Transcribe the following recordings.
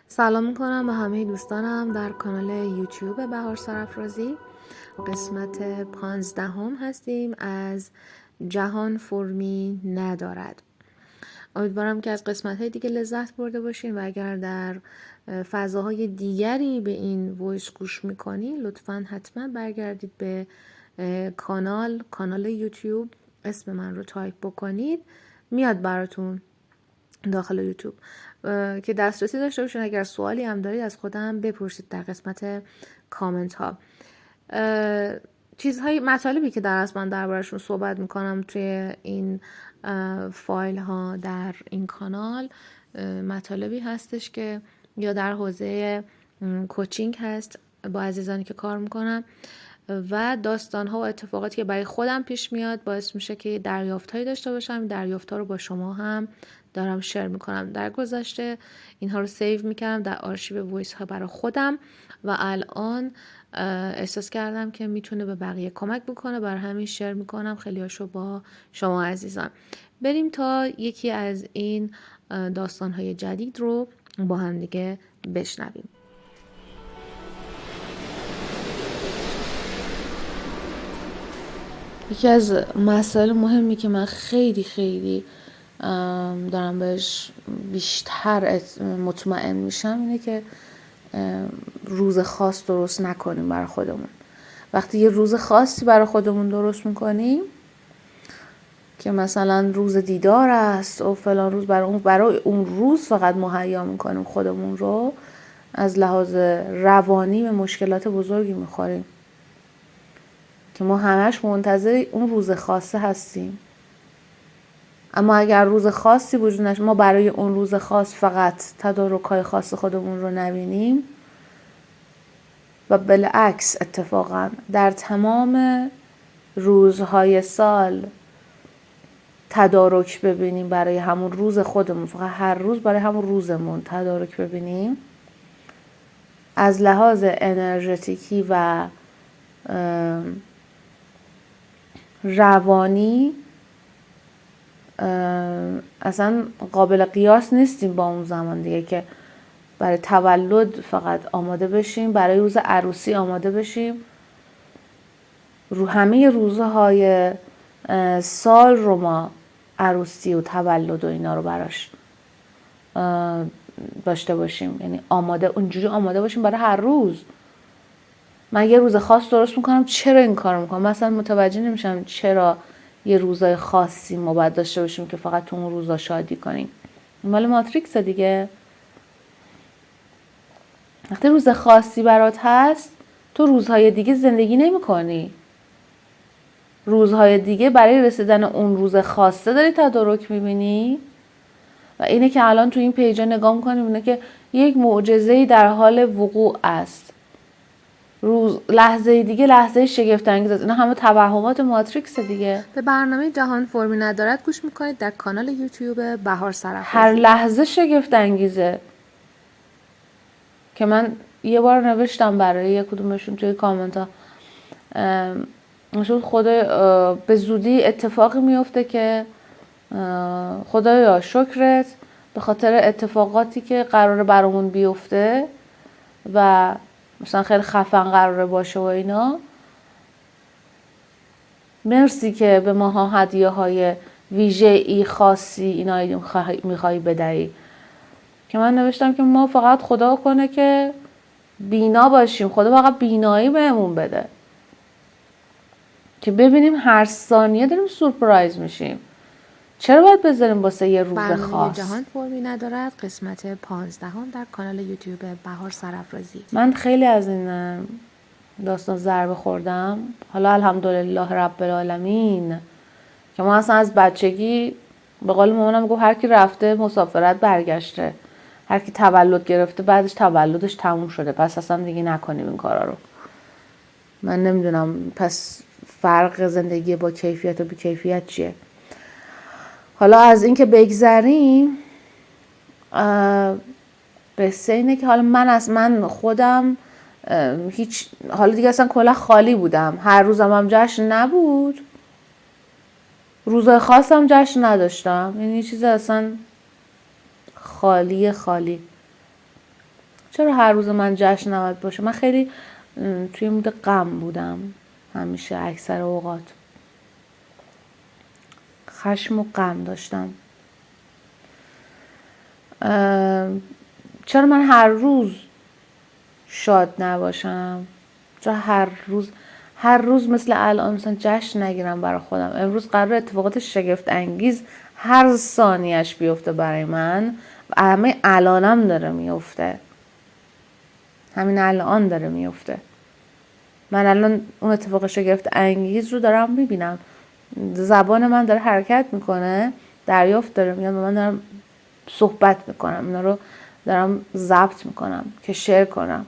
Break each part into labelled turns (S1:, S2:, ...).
S1: سلام میکنم به همه دوستانم در کانال یوتیوب بهار سرافرازی. قسمت 15 هستیم از جهان فرمی ندارد. امیدوارم که از قسمت های دیگه لذت برده باشین و اگر در فضاهای دیگری به این وایس گوش میکنین لطفا حتما برگردید به کانال یوتیوب، اسم من رو تایپ بکنید میاد براتون داخل یوتیوب که دسترسی داشته باشین. اگر سوالی هم دارید از خودم بپرسید در قسمت کامنت ها. چیزهای مطالبی که در اصل من دربارشون صحبت میکنم توی این فایل ها در این کانال مطالبی هستش که یا در حوزه کوچینگ هست با عزیزانی که کار میکنم و داستان ها و اتفاقاتی که برای خودم پیش میاد باعث میشه که دریافت هایی داشته باشم. دریافت ها رو با شما هم دارم شیر میکنم. در گذشته اینها رو سیو میکردم در آرشیو وایس ها برای خودم و الان احساس کردم که میتونه به بقیه کمک بکنه، برای همین شیر میکنم خیلی هاشو با شما عزیزان. بریم تا یکی از این داستان های جدید رو با هم دیگه بشنویم. یکی از مسائل مهمی که من خیلی دارم بهش بیشتر مطمئن میشم اینه که روز خاص درست نکنیم برای خودمون. وقتی یه روز خاصی برای خودمون درست میکنیم که مثلا روز دیدار است و فلان روز، برای اون روز فقط مهیا میکنیم خودمون رو، از لحاظ روانی به مشکلات بزرگی میخوریم که ما همش منتظر اون روز خاصه هستیم. اما اگر روز خاصی وجود نشه، ما برای اون روز خاص فقط تدارک‌های خاص خودمون رو نبینیم و بالعکس اتفاقا در تمام روزهای سال تدارک ببینیم برای همون روز خودمون، فقط هر روز برای همون روزمون تدارک ببینیم، از لحاظ انرژتیکی و روانی اصلا قابل قیاس نیستیم با اون زمان دیگه که برای تولد فقط آماده بشیم، برای روز عروسی آماده بشیم، همه روزهای سال رو ما عروسی و تولد و اینا رو براش داشته باشیم، یعنی اونجوری آماده باشیم برای هر روز. من یه روز خاص درست میکنم، چرا این کار میکنم؟ مثلا متوجه نمیشم چرا یه روزای خاصی ما باید داشته باشیم که فقط تو اون روزا شادی کنیم. مال ماتریکس دیگه. وقتی روز خاصی برات هست، تو روزهای دیگه زندگی نمی کنی. روزهای دیگه برای رسیدن اون روز خاصه داری تدارک میبینی و اینه که الان تو این پیجا نگاه میکنیم اینه که یک معجزه‌ای در حال وقوع است. لحظه دیگه لحظه شگفت انگیز است. اینا همه توهمات ماتریکس دیگه. به برنامه جهان فرمی ندارد گوش میکنید در کانال یوتیوب بهار سرافرازی. هر لحظه شگفت انگیزه که من یه بار نوشتم برای یک کدومشون توی کامنت ها، خدا به زودی اتفاقی میفته که خدایا شکرت به خاطر اتفاقاتی که قراره برامون بیفته و مثلا خیلی خفن قراره باشه و اینا، مرسی که به ماها هدیه های ویژه‌ای خاصی اینا میخوای بدهی. که من نوشتم که ما فقط خدا کنه که بینا باشیم، خدا فقط بینایی بهمون بده که ببینیم هر ثانیه داریم سورپرایز میشیم. چرا باید بذاریم واسه یه روز خاص؟ برنامه جهان فرمی ندارد قسمت 15 در کانال یوتیوب بهار سرافرازی. من خیلی از این داستان ضربه خوردم. حالا الحمدلله رب العالمین که ما اصلا از بچگی به قول مامانم گفت هر کی رفته مسافرت برگشته، هر کی تولد گرفته بعدش تولدش تموم شده، پس اصلا دیگه نکنیم این کارا رو. من نمیدونم پس فرق زندگی با کیفیت و بی کیفیت چیه. حالا از این که بگذریم، قصه اینه که حالا من خودم هیچ حالا دیگه اصلا کلا خالی بودم. هر روزم هم جشن نبود، روزای خاصم جشن نداشتم، یعنی یه چیز اصلا خالی. چرا هر روز من جشن نباید باشه؟ من خیلی توی مود غم بودم همیشه، اکثر اوقات خشم و غم داشتم. چرا من هر روز شاد نباشم؟ چرا هر روز مثل الان مثلا جشن نگیرم برای خودم؟ امروز قرار اتفاقات شگفت انگیز هر ثانیه‌اش بیفته برای من و همه الانم داره میفته، همین الان داره میفته. من الان اون اتفاق شگفت انگیز رو دارم میبینم، زبان من داره حرکت میکنه، دریافت داره میاد و من دارم صحبت میکنم، اینا رو دارم ضبط میکنم که شیر کنم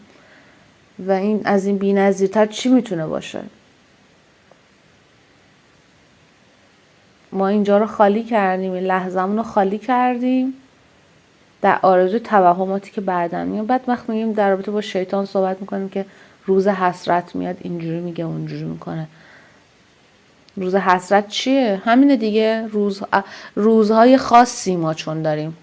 S1: و این از این بی‌نظیرتر چی میتونه باشه؟ ما اینجا رو خالی کردیم، این لحظه‌مون رو خالی کردیم در آرزوی توهماتی که بعداً میاد. بعد وقت میگیم در رابطه با شیطان صحبت میکنیم که روز حسرت میاد، اینجوری میگه اونجوری میکنه. روز حسرت چیه؟ همینه دیگه، روزهای خاصی ما چون داریم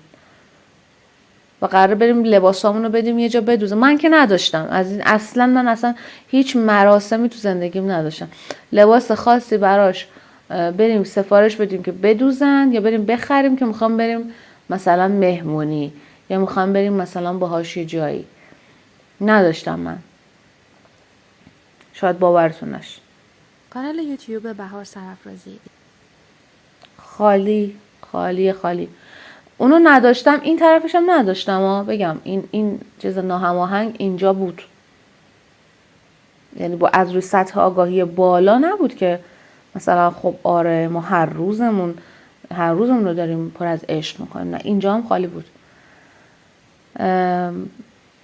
S1: و قراره بریم لباسامون رو بدیم یه جا بدوزه. من که نداشتم از این، اصلا من اصلا هیچ مراسمی تو زندگیم نداشتم لباس خاصی براش بریم سفارش بدیم که بدوزن، یا بریم بخریم که میخوام بریم مثلا مهمونی یا میخوام بریم مثلا باهاش یه جایی. نداشتم من. شاید باورتون نشه.
S2: کانال یوتیوب بهار سرافرازی
S1: خالی خالی خالی. اونو نداشتم، این طرفش هم نداشتم. بگم این چیز ناهماهنگ اینجا بود، یعنی با از روی سطح آگاهی بالا نبود که مثلا خب آره ما هر روزمون رو داریم پر از عشق میکنیم. نه، اینجا هم خالی بود.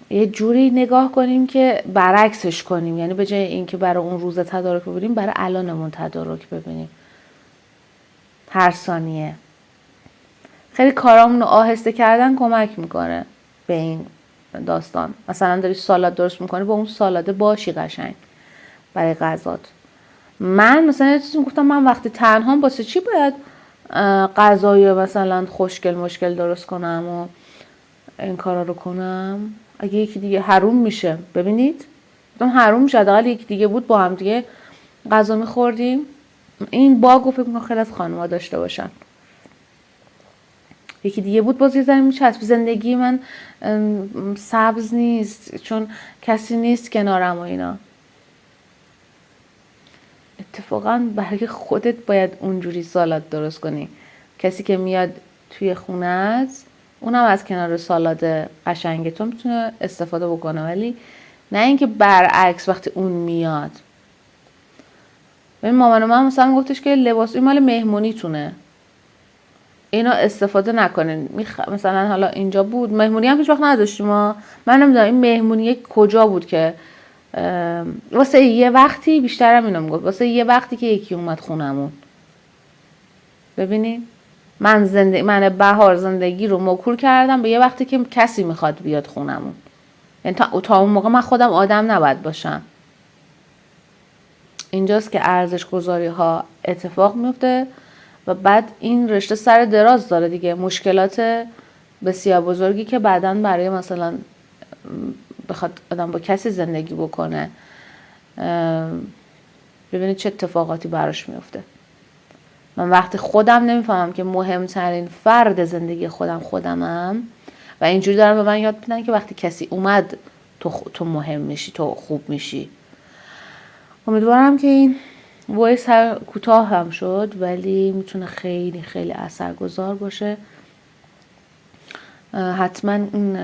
S1: یه جوری نگاه کنیم که برعکسش کنیم، یعنی به جای اینکه برای اون روز تدارک ببینیم برای الانمون تدارک ببینیم هر ثانیه. خیلی کارامون رو آهسته کردن کمک میکنه به این داستان. مثلا داری سالاد درست میکنی، با اون سالاده باشی قشنگ برای غذات. من مثلا یه چیزی میگفتم، من وقتی تنهام واسه چی باید غذای مثلا خوشگل مشکل درست کنم و این کارا رو کنم؟ اگه یکی دیگه حروم میشه. ببینید گفتم حروم میشه، حداقل یکی دیگه بود با هم دیگه غذا میخوردیم. این باگو فکر میکنم خیلی از خانم‌ها داشته باشن. یکی دیگه بود باز یه ذره میچسب. زندگی من سبز نیست چون کسی نیست کنارم و اینا. اتفاقا برای خودت باید اونجوری سالاد درست کنی. کسی که میاد توی خونت اونم از کنار سالاد قشنگ تو میتونه استفاده بکنه، ولی نه اینکه برعکس وقتی اون میاد. ببین مامان من مثلا گفتش که لباس این مال مهمونی تونه، اینو استفاده نکنین. مثلا حالا اینجا بود مهمونی هم هیچ وقت نداشتیم ما. من نمیدونم این مهمونی کجا بود که واسه یه وقتی، بیشترم اینو میگفت واسه یه وقتی که یکی اومد خونمون. ببینین من بهار زندگی رو موکول کردم به یه وقتی که کسی میخواد بیاد خونمون. یعنی تا اون موقع من خودم آدم نباید باشم. اینجاست که ارزش گذاری ها اتفاق میفته و بعد این رشته سر دراز داره دیگه. مشکلات بسیار بزرگی که بعداً برای مثلا بخواد آدم با کسی زندگی بکنه، ببینید چه اتفاقاتی براش میفته. من وقتی خودم نمیفهمم که مهمترین فرد زندگی خودمم و اینجوری دارم به من یاد میدن که وقتی کسی اومد تو مهم میشی، تو خوب میشی. امیدوارم که این وایس کوتاه هم شد ولی میتونه خیلی خیلی اثرگذار باشه. حتما این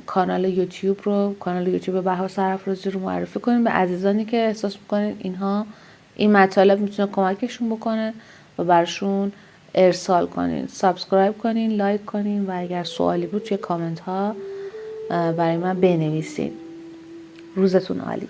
S1: کانال یوتیوب بهار سرافرازی رو معرفی کنین به عزیزانی که احساس میکنین این مطالب میتونه کمکشون بکنه و برشون ارسال کنین. سابسکرایب کنین، لایک کنین و اگر سوالی بود توی کامنت ها برای من بنویسین. روزتون عالی.